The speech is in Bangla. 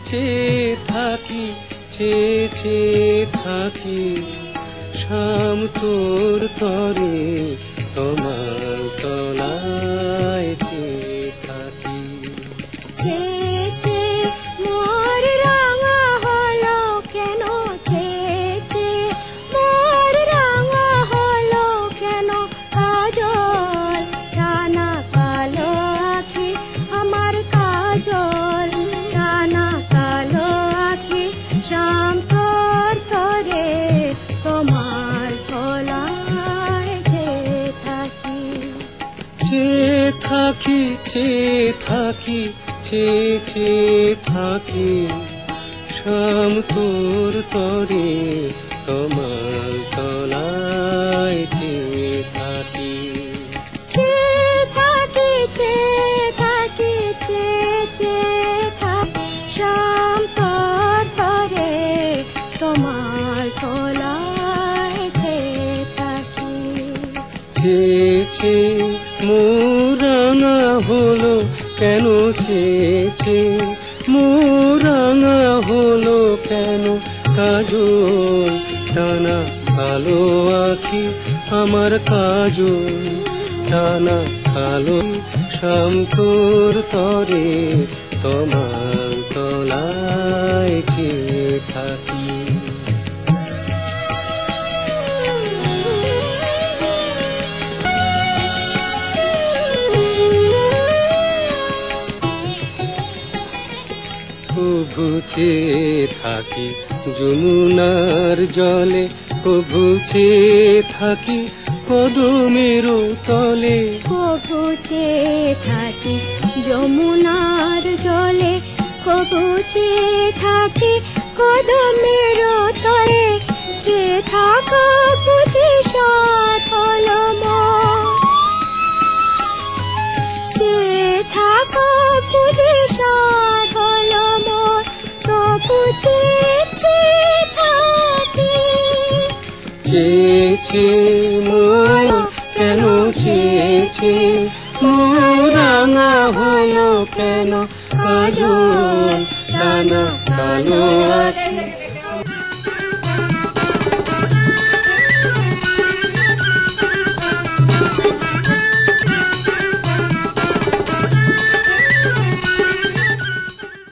চেয়ে থাকি, চেয়ে চেয়ে থাকি, শাম তোর তরে তোমার তলায় চেয়ে থাকি। চেয়ে চেয়ে মোর রাঙা হলো কেন, চেয়ে চেয়ে মোর রাঙা হলো কেন, কাজল টানা কালো আখি আমার, কাজল টানা কালো আখি, শাম তোর তরে তোমার তলায় চেয়ে থাকি। চেয়ে থাকি, চেয়ে থাকি, চেয়ে চেয়ে থাকি, শাম তোর তরে তোমার তলায় চেয়ে থাকি। চেয়ে থাকি, চেয়ে থাকি, চেয়ে চেয়ে থাকি, শাম তোর তরে তোমার তলায় চেয়ে থাকি। চেয়ে চেয়ে মোর রাঙা হলো কেন, চেয়ে চেয়ে মোর রাঙা হলো কেন, কাজল টানা কালো আখি আমার, কাজল টানা কালো, শাম তোর তরে তোমার তলায় চেয়ে থাকি। কভু চেয়ে থাকি যমুনার জলে, কভু চেয়ে থাকি কদমের তলে, কভু চেয়ে থাকি যমুনার জলে, কভু চেয়ে থাকি কদমের তলে, চেয়ে থাকা বুঝি সাধ হলো মোর, চেয়ে থাকা বুঝি সাধ হলো মোর, তবু চেয়ে চেয়ে থাকি। চেয়ে চেয়ে মোর কেন, চেয়ে চেয়ে মোর রাঙা হলো কেন, কাজল টানা কালো আখি